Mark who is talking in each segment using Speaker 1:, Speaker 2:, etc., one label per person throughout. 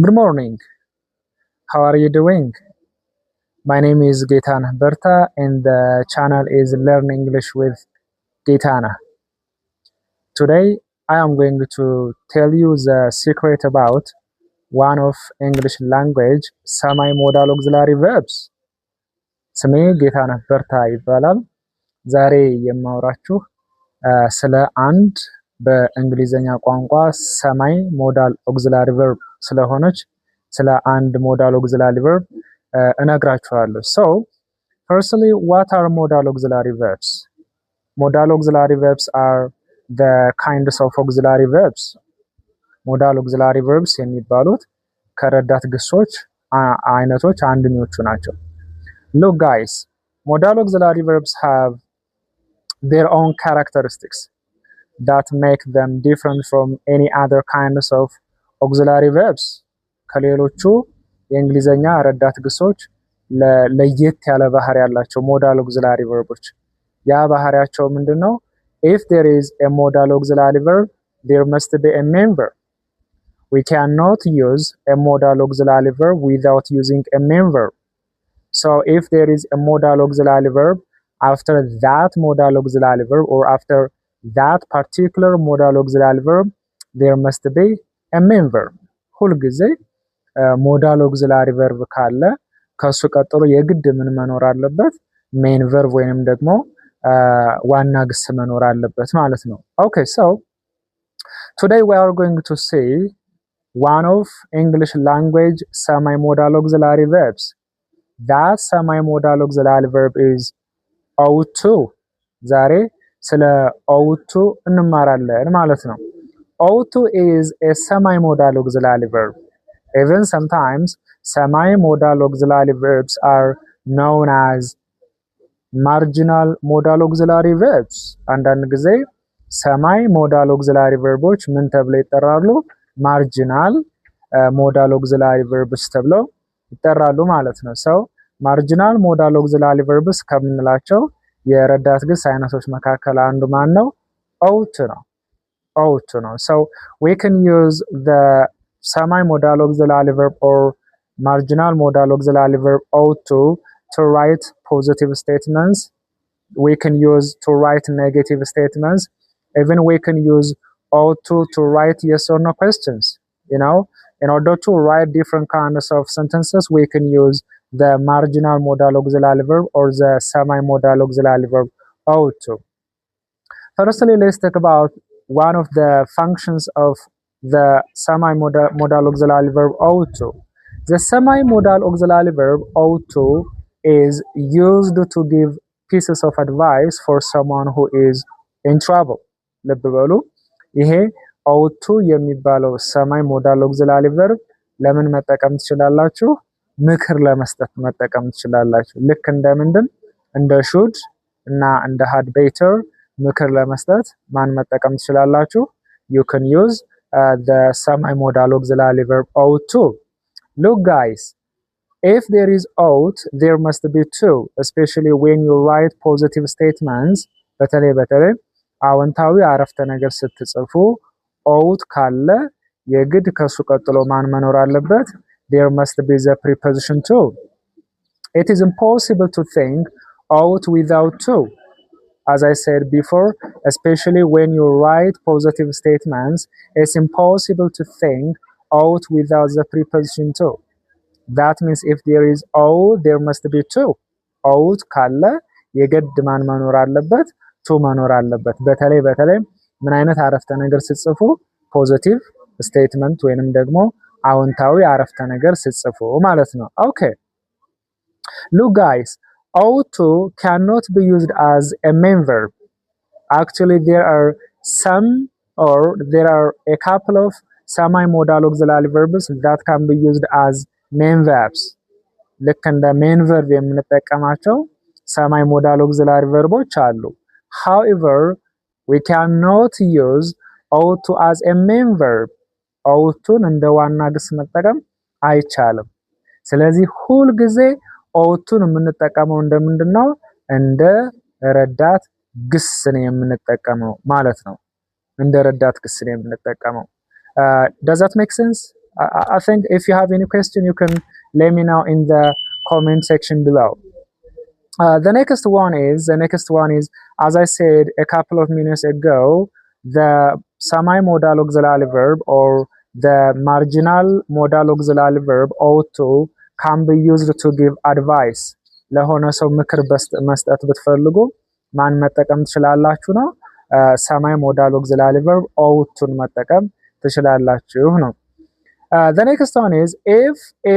Speaker 1: Good morning. How are you doing? My name is Gaetana Berta and the channel is Learn English with Gaetana. Today I am going to tell you the secret about one of English language semi-modal auxiliary verbs. ስሜ ጌታነህ በርታ ይባላል። ዛሬ የማወራችሁ ስለ አንድ በእንግሊዘኛ ቋንቋ ሰማይ ሞዳል ኦግዚላሪ ቨርብ ስለሆነች ስለ አንድ ሞዳል ኦግዚላሪ ቨርብ እነግራችኋለሁ። So, firstly, what are modal auxiliary verbs? Modal auxiliary verbs are the kinds of auxiliary verbs. Modal auxiliary verbs የሚባሉት ከረዳት ግሶች አይነቶች አንደኞቹ ናቸው። Look guys, modal auxiliary verbs have their own characteristics that make them different from any other kinds of auxiliary verbs. ከሌሎቹ የእንግሊዘኛ ረዳት ግሶች ለየት ያለ ባህሪ ያላቸው ሞዳል auxiliary verbs ያ ባህሪያቸው ምንድነው? If there is a modal auxiliary verb, there must be a main verb. We cannot use a modal auxiliary verb without using a main verb. So if there is a modal auxiliary verb, after that modal auxiliary verb or after that particular modal auxiliary verb, there must be a main verb. ሁልጊዜ ሞዳል auxiliary verb ካለ ከሱ ቀጥሎ የግድ ምን መኖር አለበት? main verb ወይንም ደግሞ ዋና ግስ መኖር አለበት ማለት ነው። Okay, so today we are going to see one of English language semi-modal auxiliary verbs. That semi-modal auxiliary verb is ought to. ዛሬ ስለ ought to እንማራለን ማለት ነው። ought to is a semi-modal auxiliary verb. Even sometimes semi-modal auxiliary verbs are known as marginal modal auxiliary verbs. አንዳንድ ጊዜ semi-modal auxiliary verbs ምን ተብለው ይጠራሉ? marginal modal auxiliary verbs ተብለው ይጠራሉ ማለት ነው። So marginal modal auxiliary verbs ከምንላቸው የረዳት ግስ አይነቶች መካከል አንዱ ማን ነው? ought ነው። ought ነው። So we can use the semi-modal auxiliary verb or marginal modal auxiliary verb ought to write positive statements. We can use to write negative statements. Even we can use ought to write yes or no questions. You know, in order to write different kinds of sentences, we can use the marginal modal auxiliary verb or the semi-modal auxiliary verb ought to. Firstly, let's talk about one of the functions of the semi-modal auxiliary verb ought to. The semi-modal auxiliary verb ought to is used to give pieces of advice for someone who is in trouble. ልብ በሉ ይሄ ought to የሚባለው semi-modal auxiliary verb ለምን መጠቀም ትችላላችሁ? ምክር ለመስጠት መጠቀም ትችላላችሁ። ልክ እንደምንድን እንደ should እና እንደ had better ምክር ለመስጠት ማን መጠቀም ትችላላችሁ? You can use the semi-modal auxiliary verb ought to. Look guys, if there is ought, there must be to, especially when you write positive statements. በተለይ አዎንታዊ አረፍተ ነገር ስትጽፉ ought ካለ የግድ ከሱ ቀጥሎ ማን መኖር አለበት? There must be the preposition to. It is impossible to think ought without to. As I said before, especially when you write positive statements, it's impossible to think ought without the preposition to. That means if there is ought, there must be to. ought ካለ የግድ ማን መኖር አለበት? to መኖር አለበት። በተለይ ምን አይነት አረፍተ ነገር ስትጽፉ positive statement ወይንም ደግሞ አዎንታዊ አረፍተ ነገር ስትጽፉ ማለት ነው። Okay. Look guys, ought to cannot be used as a main verb. Actually, there are a couple of semi-modal auxiliary verbs that can be used as main verbs. ልክ እንደ main verb የምንጠቀማቸው semi-modal auxiliary verbs አሉ. However, we cannot use ought to as a main verb. ought to እንደ ዋና ግስ መጠቀም አይቻልም። ስለዚህ ሁል ጊዜ ought to የምንጠቀመው እንደምንድነው? እንደ ረዳት ግስ ነው የምንጠቀመው ማለት ነው። እንደ ረዳት ግስ ነው የምንጠቀመው። Does that make sense? I think if you have any question, you can let me know in the comment section below. The next one is, as I said a couple of minutes ago, the semi-modal auxiliary verb or the marginal modal auxiliary verb ought to can be used to give advice. ለሆነ ሰው ምክር መስጠት ብትፈልጉ ማን መጠቀም ትችላላችሁ ነው? ሰማይ ሞዳል ኦክሲላሪ ቨርብ ought to መጠቀም ትችላላችሁ ነው። The next one is,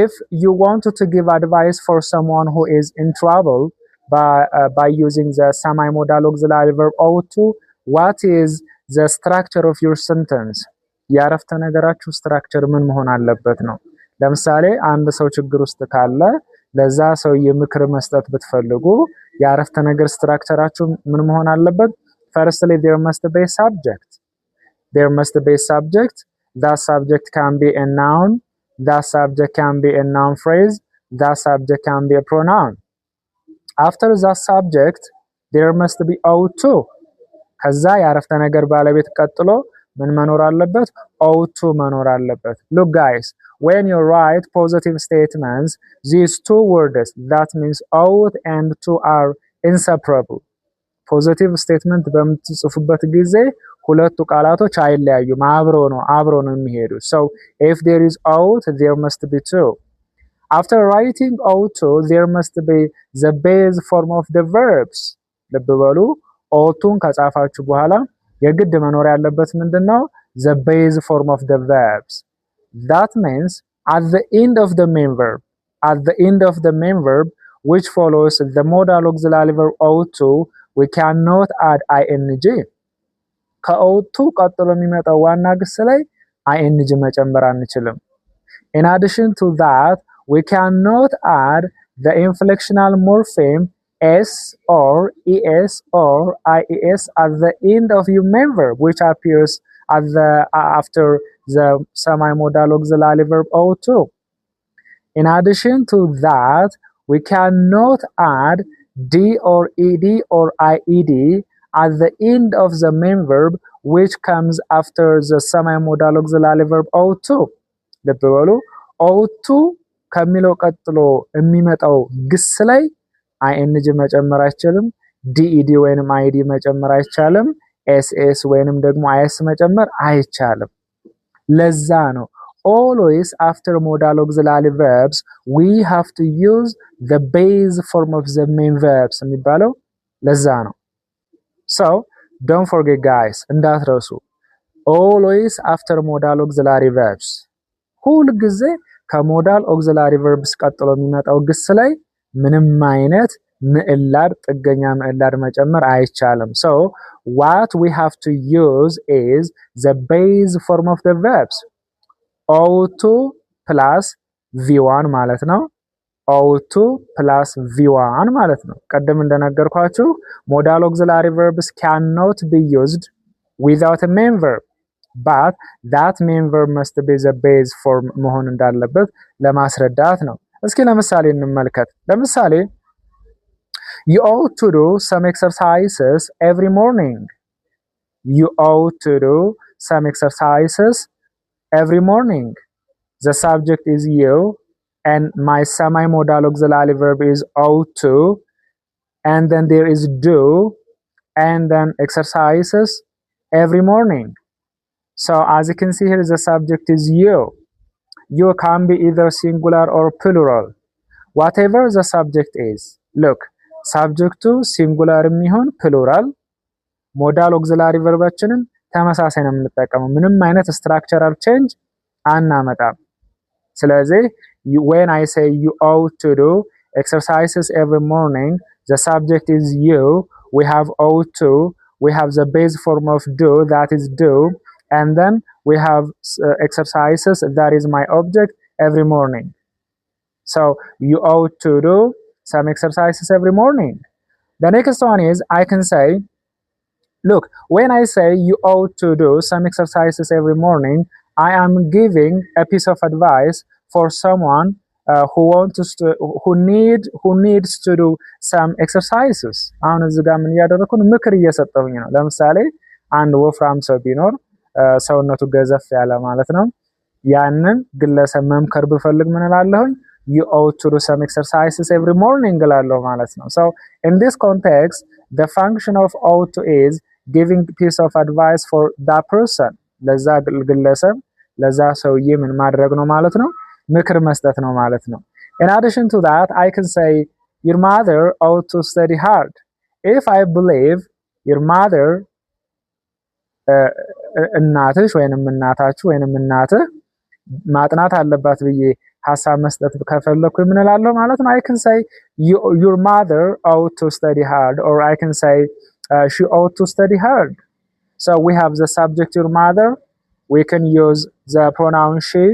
Speaker 1: if you want to give advice for someone who is in trouble by using the semi-modal auxiliary verb ought to, what is the structure of your sentence? የአረፍተ ነገራችሁ ስትራክቸር ምን መሆን አለበት ነው? ለምሳሌ አንድ ሰው ችግር ውስጥ ካለ ለዛ ሰው የምክር መስጠት ብትፈልጉ የአረፍተ ነገር ስትራክቸራችሁ ምን መሆን አለበት? Firstly, there must be a subject. There must be a subject. That subject can be a noun. That subject can be a noun phrase. That subject can be a pronoun. After that subject, there must be ought to. ከዛ የአረፍተ ነገር ባለቤት ቀጥሎ ምን መኖር አለበት? ought to መኖር አለበት። Look guys, when you write positive statements, these two words, that means ought and to, are inseparable. ፖዚቲቭ ስቴትመንት በምትጽፉበት ጊዜ ሁለቱ ቃላቶች አይለያዩም፣ አብሮ ነው የሚሄዱት። So if there is ought, there must be to. After writing ought to, there must be the base form of the verbs. ልብ በሉ ought-ን ከጻፋችሁ በኋላ የግድ መኖር ያለበት ምንድነው? The base form of the verbs. That means at the end of the main verb, which follows the modal auxiliary verb ought to, we cannot add ing. ከought to ቀጥሎ የሚመጣው ዋና ግስ ላይ ing መጨመር አንችልም። In addition to that, we cannot add the inflectional morpheme s or es or ies at the end of your main verb, which appears after the semi-modal auxiliary verb ought to. In addition to that, we cannot add d or ed or ied at the end of the main verb, which comes after the semi-modal auxiliary verb ought to. ልብ በሉ ought to ከሚለው ቀጥሎ የሚመጣው ግስ ላይ ing መጨመር አይቻልም፣ ዲኢዲ ወይንም አይዲ መጨመር አይቻልም፣ ኤስኤስ ወይንም ደግሞ አይኤስ መጨመር አይቻልም። ለዛ ነው always after modal auxiliary verbs we have to use the base form of the main verbs የሚባለው ለዛ ነው። So don't forget guys, እንዳትረሱ always after modal auxiliary verbs ሁል ጊዜ ከሞዳል auxiliary verbs ቀጥሎ የሚመጣው ግስ ላይ ምንም አይነት ምዕላድ ጥገኛ ምዕላድ መጨመር አይቻልም። So what we have to use is the base form of the verbs. ought to plus v1 ማለት ነው። ought to plus v1 ማለት ነው። ቀደም እንደነገርኳችሁ modal auxiliary verbs cannot be used without a main verb, but that main verb must be the base form መሆን እንዳለበት ለማስረዳት ነው። እስኪ ለምሳሌ እንመልከት። ለምሳሌ you ought to do some exercises every morning. You ought to do some exercises every morning. The subject is you and my semi-modal auxiliary verb is ought to, and then there is do, and then exercises every morning. So as you can see here, the subject is you. You can be either singular or plural. Whatever the subject is. Look, subject to singular የሚሆን plural, modal auxiliary verbaችንን ተመሳሳይ ነው የምንጠቀመው። ምንም አይነት structural change አናመጣም። ስለዚህ when I say you ought to do exercises every morning, the subject is you, we have ought to, we have the base form of do, that is do, and then we have exercises, that is my object, every morning. So you ought to do some exercises every morning. The next one is, I can say, look, when I say you ought to do some exercises every morning, I am giving a piece of advice for someone who needs to do some exercises. አሁን እዚህ ጋር ምን እያደረኩ ነው? ምክር እየሰጠሁኝ ነው። ለምሳሌ አንድ ወፍራም ሰው ቢኖር ሰውነቱ ገዘፍ ያለ ማለት ነው። ያንን ግለሰብ መምከር ብፈልግ ምን እላለሁኝ? you ought to do some exercises every morning እላለሁ ማለት ነው። so in this context the function of ought to is giving piece of advice for that person ለዛ ግለሰብ ለዛ ሰውዬ ምን ማድረግ ነው ማለት ነው? ምክር መስጠት ነው ማለት ነው። in addition to that I can say your mother ought to study hard if I believe your mother እናትሽ ወይንም እናታችሁ ወይንም እናትህ ማጥናት አለባት ብዬ ሐሳብ መስጠት ከፈለኩ ምን እላለሁ ማለት ነው? I can say your mother ought to study hard or I can say she ought to study hard. So we have the subject your mother, we can use the pronoun she,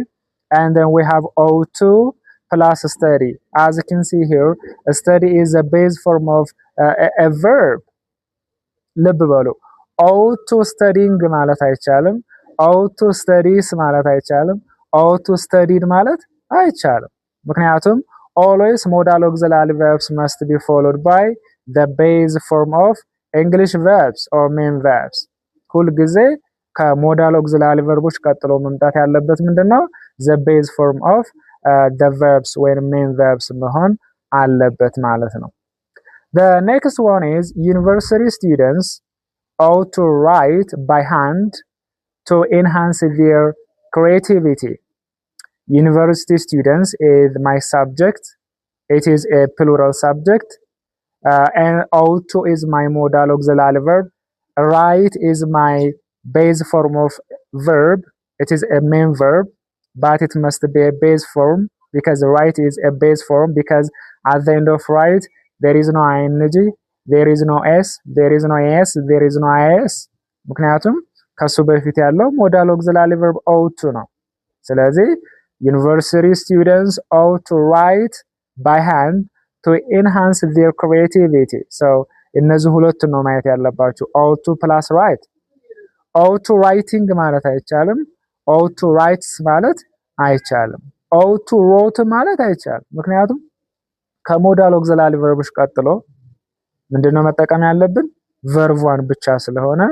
Speaker 1: and then we have ought to plus study. As you can see here, study is a base form of a verb. ልብ በሉ ought to studying ማለት አይቻልም። ought to studies ማለት አይቻልም። ought to studied ማለት አይቻልም። ምክንያቱም always modal auxiliary verbs must be followed by the base form of English verbs or main verbs. ሁል ጊዜ ከሞዳል auxiliary verbs ቀጥሎ መምጣት ያለበት ምንድነው? the base form of the verbs ወይም main verbs መሆን አለበት ማለት ነው። The next one is university students ought to write by hand to enhance their creativity. University students is my subject. It is a plural subject. And ought to is my modal auxiliary verb. Write is my base form of verb. It is a main verb, but it must be a base form because write is a base form because at the end of write there is no ing, there is no s, there is no s, there is no is. ምክንያቱም ከሱ በፊት ያለው modal auxiliary verb ought to ነው። ስለዚህ university students ought to write by hand to enhance their creativity. So እነዚህ ሁለት ነው ማየት ያለባችሁ ought to plus write. ought to writing ማለት አይቻልም። ought to writes ማለት አይቻልም። ought to wrote ማለት አይቻልም። ምክንያቱም ከሞዳል auxiliary verbs ቀጥሎ ምንድነው መጠቀም ያለብን? verb one ብቻ ስለሆነ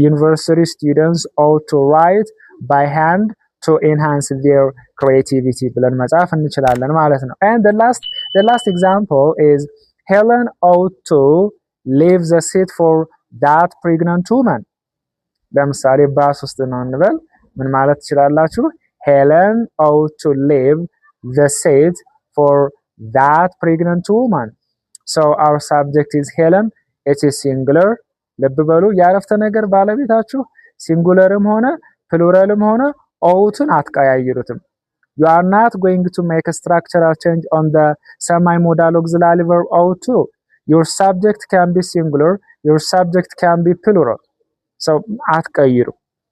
Speaker 1: university students ought to write by hand to enhance their creativity ብለን መጻፍ እንችላለን ማለት ነው። And the last example is Helen ought to leave the seat for that pregnant woman. ለምሳሌ ባስ ውስጥ ነው እንበል ምን ማለት ትችላላችሁ? Helen ought to leave the seat for that pregnant woman. So our subject is Helen. It is singular. ልብ በሉ ያረፍተ ነገር ባለቤታችሁ ሲንጉለርም ሆነ ፕሉራልም ሆነ oughትን አትቀያይሩትም። You are not going to make a structural change on the semi-modal auxiliary verb ought to. Your subject can be singular, your subject can be plural. So አትቀይሩ።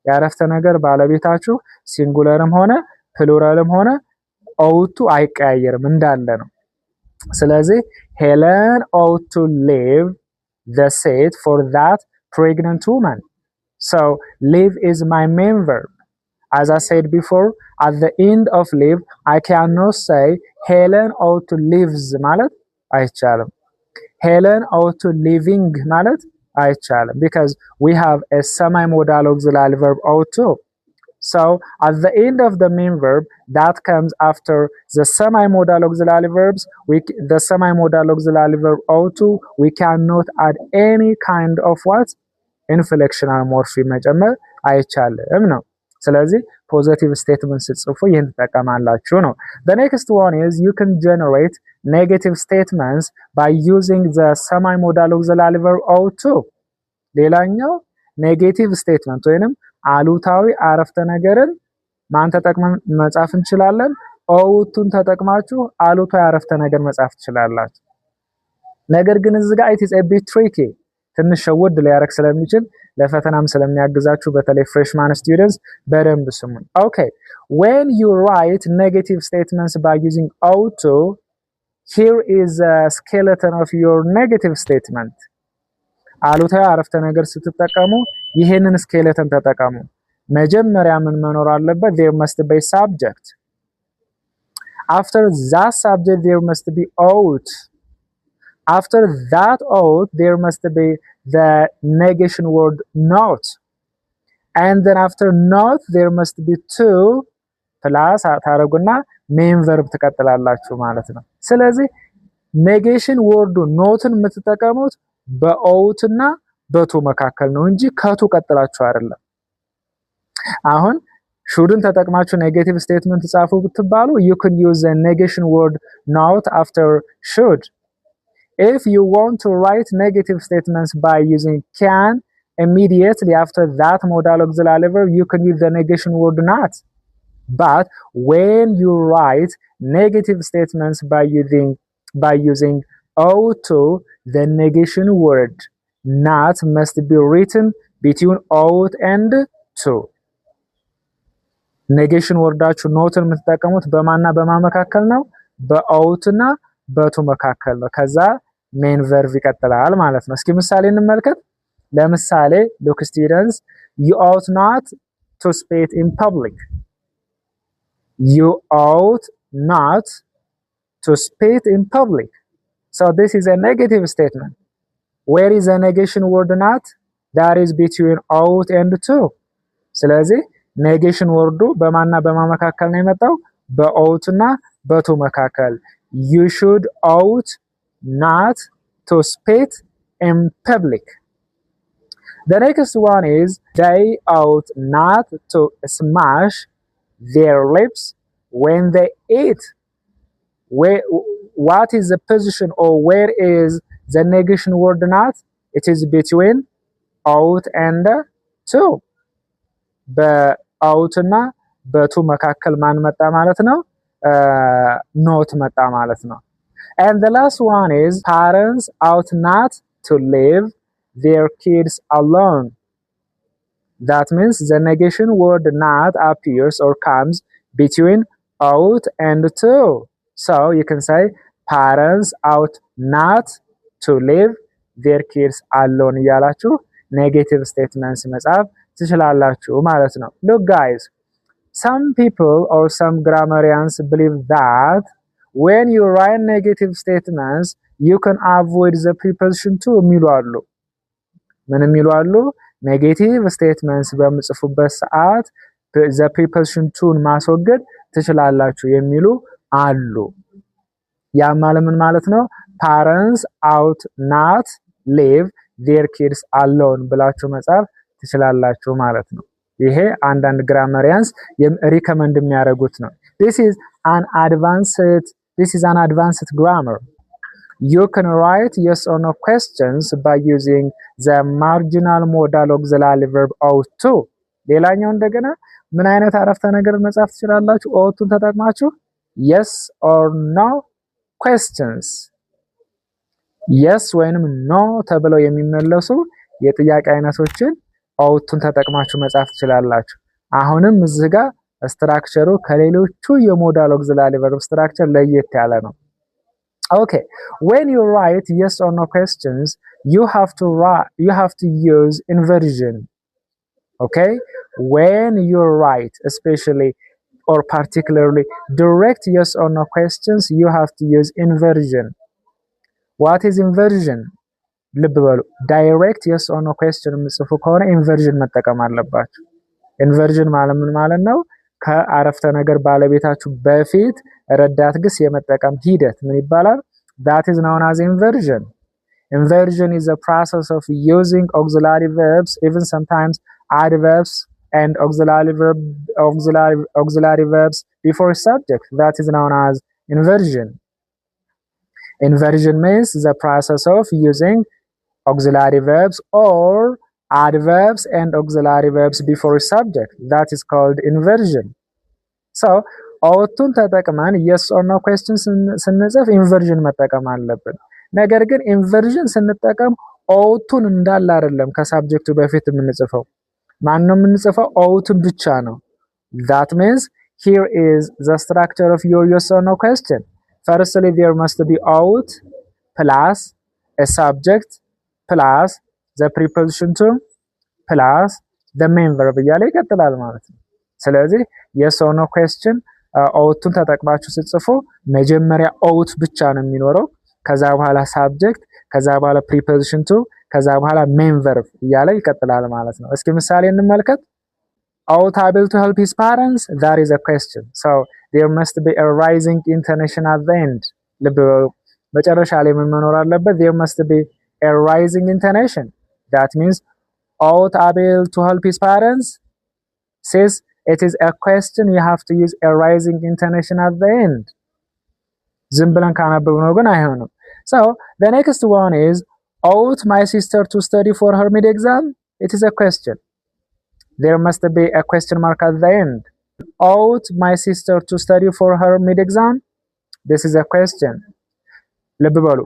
Speaker 1: ያረፍተ ነገር ባለቤታችሁ ሲንጉለርም ሆነ ፕሉራልም ሆነ ought to አይቀያየርም እንዳለ ነው። ስለዚህ Helen ought to leave the seat for that pregnant woman. So leave is my main verb. As I said before, at the end of leave, I cannot say Helen ought to leaves ማለት አይቻልም። Helen ought to leaving ማለት አይቻልም because we have a semi-modal auxiliary verb ought to. So at the end of the main verb that comes after the semi-modal auxiliary verbs, the semi-modal auxiliary verb ought to, we cannot add any kind of what? Inflectional morpheme መጨመር አይቻልም ነው። ስለዚህ positive statements ጽፉ ይሄን ተጠቀማላችሁ ነው። The next one is you can generate negative statements by using the semi-modal auxiliary verb ought to. ሌላኛው negative statement ወይንም አሉታዊ አረፍተ ነገርን ማን ተጠቅመን መጻፍ እንችላለን? ought-ን ተጠቅማችሁ አሉታዊ አረፍተ ነገር መጻፍ ትችላላችሁ። ነገር ግን እዚህ ጋር it is a bit tricky ትንሽ ሸወድ ሊያረክ ስለሚችል ለፈተናም ስለሚያግዛችሁ በተለይ freshman students በደንብ ስሙን። Okay, when you write negative statements by using ought to, here is a skeleton of your negative statement. አሉታዊ አረፍተ ነገር ስትጠቀሙ ይሄንን skeleton ተጠቀሙ። መጀመሪያ ምን መኖር አለበት? There must be subject. After that subject there must be ought. After that ought there must be the negation word not. And then after not there must be to, ፕላስ ታረጉና ሜን ቨርብ ትቀጥላላችሁ ማለት ነው። ስለዚህ ኔጌሽን ወርዱ ኖትን የምትጠቀሙት በኦውት እና በቱ መካከል ነው እንጂ ከቱ ቀጥላችሁ አይደለም። አሁን ሹድን ተጠቅማችሁ ኔጌቲቭ ስቴትመንት ጻፉ ብትባሉ you can use the negation word not after should. If you want to write negative statements by using can immediately after that modal auxiliary verb, you can use the negation word not. But when you write negative statements by using O2, the negation word not must be written between ought and to. ኔጌሽን ወርዳችሁ ኖትን የምትጠቀሙት በማና በማ መካከል ነው? በአውት እና በቱ መካከል ነው። ከዛ ሜን ቨርብ ይቀጥላል ማለት ነው። እስኪ ምሳሌ እንመልከት። ለምሳሌ look students, you ought not to spit in public. You ought not to spit in public. So this is a negative statement. Where is the negation word not? That is between ought and to. ስለዚህ ኔጌሽን ወርዱ በማና በማ መካከል ነው የመጣው? በኦውት እና በቱ መካከል። you should ought not to spit in public. The next one is they ought not to smash their lips when they eat. What is the position or where is the negation word not? It is between ought and to. በአውት እና በቱ መካከል ማን መጣ ማለት ነው? ኖት መጣ ማለት ነው። And the last one is parents ought not to leave their kids alone. That means the negation word not appears or comes between ought and to. So you can say parents ought not to leave their kids alone እያላችሁ ኔጌቲቭ ስቴትመንትስ መጻፍ ትችላላችሁ ማለት ነው። Look guys, some people or some grammarians believe that when you write negative statements you can avoid the preposition to የሚሉ አሉ። ምን የሚሉ አሉ? ኔጌቲቭ ስቴትመንትስ በምጽፉበት ሰዓት the preposition to ማስወገድ ትችላላችሁ የሚሉ አሉ። ያ ማለት ምን ማለት ነው? parents ought not leave their kids alone ብላችሁ መጻፍ ትችላላችሁ ማለት ነው። ይሄ አንዳንድ ግራመሪያንስ ሪከመንድ የሚያደርጉት ነው። this is an advanced grammar. You can write yes or no questions by using the marginal modal auxiliary verb ought to. ሌላኛው እንደገና ምን አይነት አረፍተ ነገር መጻፍ ትችላላችሁ? ought-ን ተጠቅማችሁ yes or no questions. yes ወይንም no ተብለው የሚመለሱ የጥያቄ አይነቶችን ought-ን ተጠቅማችሁ መጻፍ ትችላላችሁ። አሁንም እዚህ ጋር ስትራክቸሩ ከሌሎቹ የሞዳል auxiliary verb ስትራክቸር ለየት ያለ ነው። Okay, when you write yes or no questions, you have to use inversion. Okay, when you write especially or particularly direct yes or no questions, you have to use inversion. What is inversion? ልብ በሉ። ዳይሬክት yes or no question የምጽፉ ከሆነ ኢንቨርዥን መጠቀም አለባችሁ። ኢንቨርዥን ማለት ምን ማለት ነው? ከአረፍተ ነገር ባለቤታችሁ በፊት ረዳት ግስ የመጠቀም ሂደት ምን ይባላል? That is known as inversion. Inversion is a process of using auxiliary verbs, even sometimes adverbs and auxiliary verbs before subject. That is known as inversion. Inversion means the process of using auxiliary verbs or adverbs and auxiliary verbs before subject. That is called inversion. So ought-ን ተጠቅመን yes or no question ስንጽፍ ኢንቨርዥን መጠቀም አለብን። ነገር ግን ኢንቨርዥን ስንጠቀም ought-ን እንዳለ አይደለም ከሳብጀክቱ በፊት የምንጽፈው። ማን ነው የምንጽፈው? ought-ን ብቻ ነው። That means here is the structure of your yes or no question. Firstly, there must be ought plus a subject plus the preposition to plus the main verb እያለ ይቀጥላል ማለት ነው። ስለዚህ yes or no question ought-ን ተጠቅማችሁ ስትጽፉ መጀመሪያ ought ብቻ ነው የሚኖረው። ከዛ በኋላ subject፣ ከዛ በኋላ preposition to፣ ከዛ በኋላ main verb እያለ ይቀጥላል ማለት ነው። እስኪ ምሳሌ እንመልከት። ought able to help his parents? That is a question. So there must be a rising intonation at the end. ልብ በሉ መጨረሻ ላይ ምን መኖር አለበት? There must be a rising intonation. That means ought able to help his parents says it is a question, you have to use a rising intonation at the end. ዝም ብለን ካነበብነው ግን አይሆንም። So the next one is ought my sister to study for her mid exam? It is a question. There must be a question mark at the end. Ought my sister to study for her mid exam? This is a question. ልብ በሉ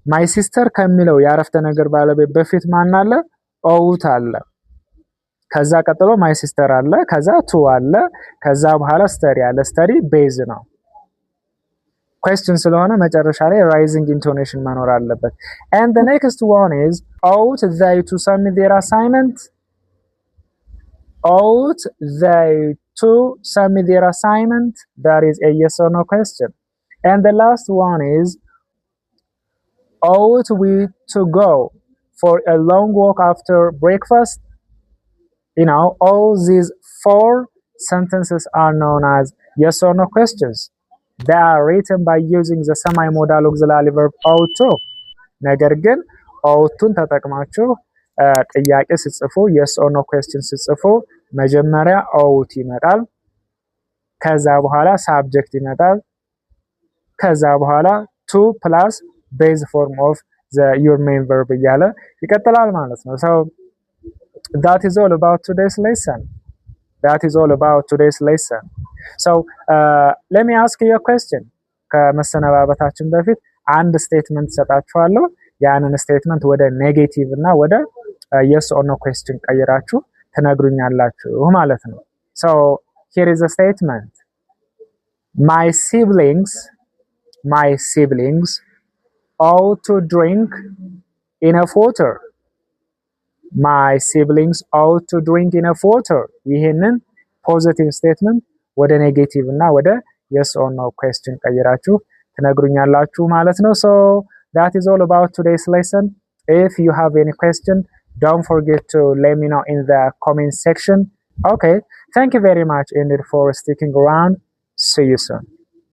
Speaker 1: my sister ከሚለው የአረፍተ ነገር ባለቤት በፊት ማን አለ? ought አለ። ከዛ ቀጥሎ my sister አለ። ከዛ to አለ። ከዛ በኋላ study አለ። study base ነው። question ስለሆነ መጨረሻ ላይ rising intonation መኖር አለበት። And the next one is ought they to submit their assignment? Ought they to submit their assignment? That is a yes or no question. And the last one is ought we to go for a long walk after breakfast? You know, all these four sentences are known as yes or no questions. They are written by using the semi-modal auxiliary verb ought to. ነገር ግን ought-ን ተጠቅማችሁ ጥያቄ ስትጽፉ yes or no question ስትጽፉ መጀመሪያ ought ይመጣል። ከዛ በኋላ subject ይመጣል። ከዛ በኋላ to plus base form of your main verb እያለ ይቀጥላል ማለት ነው። So that is all about today's lesson. That is all about today's lesson. So let me ask you a question. ከመሰነባበታችን በፊት አንድ ስቴትመንት ሰጣችኋለሁ። ያንን ስቴትመንት ወደ ኔጌቲቭ እና ወደ yes or no question ቀይራችሁ ትነግሩኛላችሁ ማለት ነው። So here is a statement. My siblings ought to drink enough water. My siblings ought to drink enough water. ይሄንን ፖዚቲቭ ስቴትመንት ወደ ኔጌቲቭ እና ወደ yes or no question ቀይራችሁ ትነግሩኛላችሁ ማለት ነው። So that is all about today's lesson. If you have any question, don't forget to let me know in the comment section. Okay, thank you very much, Indeed, for sticking around. See you soon.